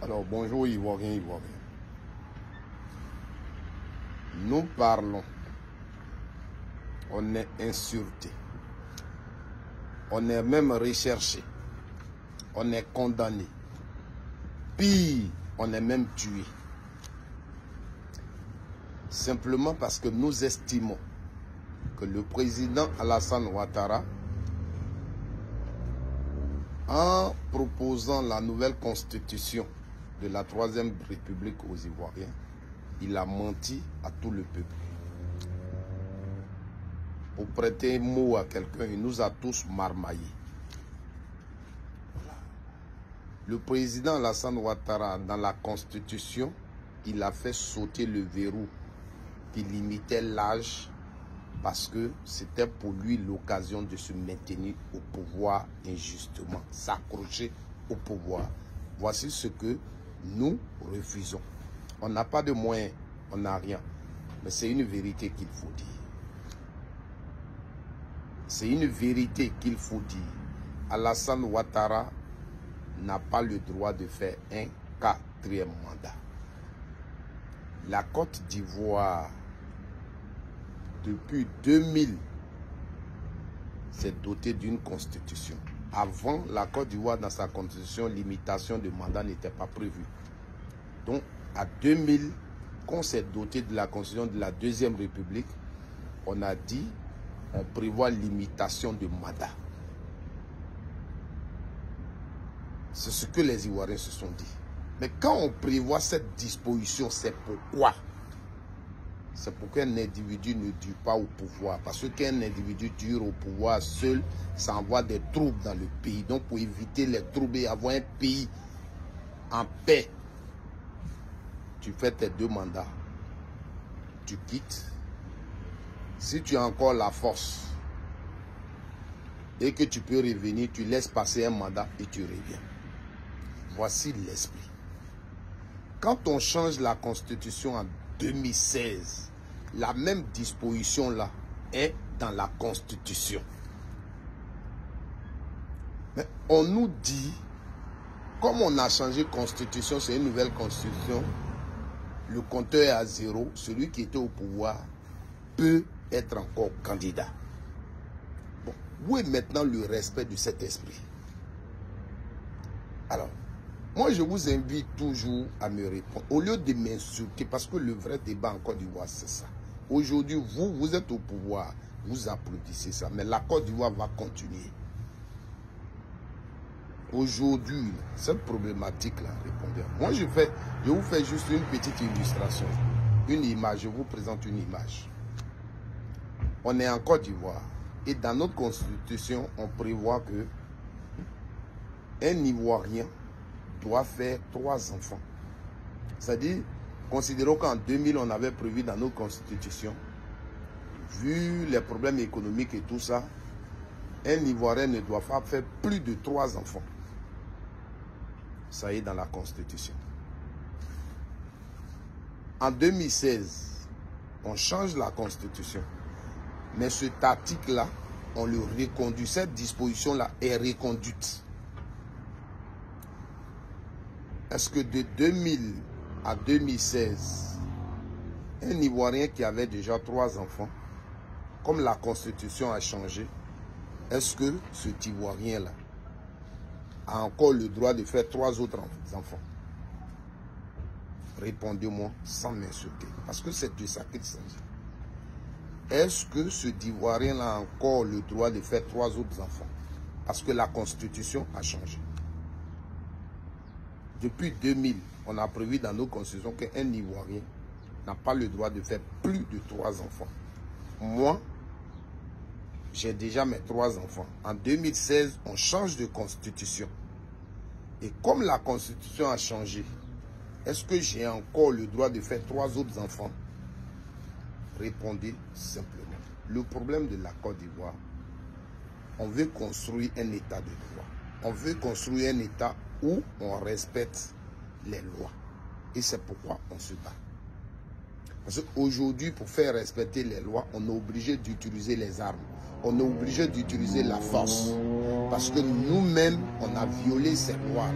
Alors, bonjour Ivoiriens, Ivoiriens. Nous parlons, on est insulté, on est même recherché, on est condamné. Pire, on est même tué. Simplement parce que nous estimons que le président Alassane Ouattara, en proposant la nouvelle constitution de la 3e République aux Ivoiriens, il a menti à tout le peuple. Pour prêter un mot à quelqu'un, il nous a tous marmaillés. Le président Alassane Ouattara, dans la constitution, il a fait sauter le verrou qui limitait l'âge parce que c'était pour lui l'occasion de se maintenir au pouvoir injustement, s'accrocher au pouvoir. Voici ce que nous refusons. On n'a pas de moyens, on n'a rien. Mais c'est une vérité qu'il faut dire. C'est une vérité qu'il faut dire. Alassane Ouattara n'a pas le droit de faire un 4e mandat. La Côte d'Ivoire, depuis 2000, s'est dotée d'une constitution. Avant, la Côte d'Ivoire, dans sa constitution, limitation de mandat n'était pas prévue. Donc, à 2000, quand on s'est doté de la constitution de la 2e République, on a dit, on prévoit limitation de mandat. C'est ce que les Ivoiriens se sont dit. Mais quand on prévoit cette disposition, c'est pourquoi? C'est pour qu'un individu ne dure pas au pouvoir. Parce que qu'un individu dure au pouvoir seul, ça envoie des troubles dans le pays. Donc pour éviter les troubles et avoir un pays en paix, tu fais tes 2 mandats. Tu quittes. Si tu as encore la force et que tu peux revenir, tu laisses passer un mandat et tu reviens. Voici l'esprit. Quand on change la constitution en 2016, la même disposition là est dans la constitution. Mais on nous dit, comme on a changé de constitution, c'est une nouvelle constitution, le compteur est à 0, celui qui était au pouvoir peut être encore candidat. Bon, où est maintenant le respect de cet esprit? Alors, moi, je vous invite toujours à me répondre. Au lieu de m'insulter, parce que le vrai débat en Côte d'Ivoire, c'est ça. Aujourd'hui, vous êtes au pouvoir, vous applaudissez ça. Mais la Côte d'Ivoire va continuer. Aujourd'hui, cette problématique-là, répondez. Moi, je vous fais juste une petite illustration. Une image, je vous présente une image. On est en Côte d'Ivoire. Et dans notre constitution, on prévoit que un Ivoirien doit faire 3 enfants. C'est-à-dire, considérons qu'en 2000, on avait prévu dans nos constitutions, vu les problèmes économiques et tout ça, un Ivoirien ne doit pas faire plus de 3 enfants. Ça y est dans la constitution. En 2016, on change la constitution. Mais cet article-là, on le reconduit. Cette disposition-là est reconduite. Est-ce que de 2000 à 2016, un Ivoirien qui avait déjà 3 enfants, comme la constitution a changé, est-ce que cet Ivoirien-là a encore le droit de faire 3 autres enfants? Répondez-moi sans m'insulter, parce que c'est de ça qu'il s'agit. Est-ce que cet Ivoirien-là a encore le droit de faire 3 autres enfants? Parce que la constitution a changé. Depuis 2000, on a prévu dans nos constitutions qu'un Ivoirien n'a pas le droit de faire plus de 3 enfants. Moi, j'ai déjà mes 3 enfants. En 2016, on change de constitution. Et comme la constitution a changé, est-ce que j'ai encore le droit de faire 3 autres enfants? Répondez simplement. Le problème de la Côte d'Ivoire, on veut construire un état de droit. On veut construire un état où on respecte les lois. Et c'est pourquoi on se bat. Parce qu'aujourd'hui, pour faire respecter les lois, on est obligé d'utiliser les armes. On est obligé d'utiliser la force. Parce que nous-mêmes, on a violé ces lois.